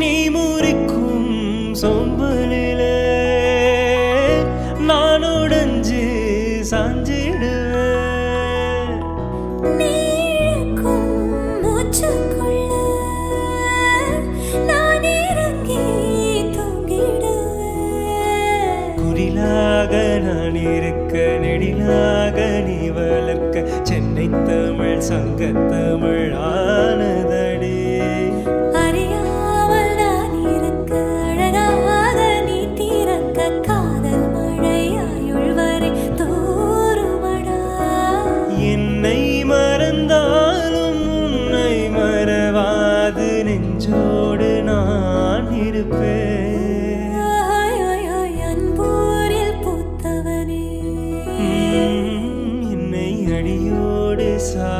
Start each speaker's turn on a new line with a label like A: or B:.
A: நீ முறிக்கும் சொம்பலிலே நான் உடைஞ்சு சாஞ்சிடுவேன். குரிலாக நான் இருக்க நெடிலாக நீ வளர்க்க சென்னை தமிழ் சங்கத்தமிழ் ஆனதடி.
B: அறியாமல் நான் இருக்க அழகாக நீ தீரக்க காதல் மழையாயுள் வரை தோறுமடா.
A: என்னை மறந்தாலும் உன்னை மறவாது நெஞ்சோடு நான் இருப்பேன். என்னை அடியோடு சா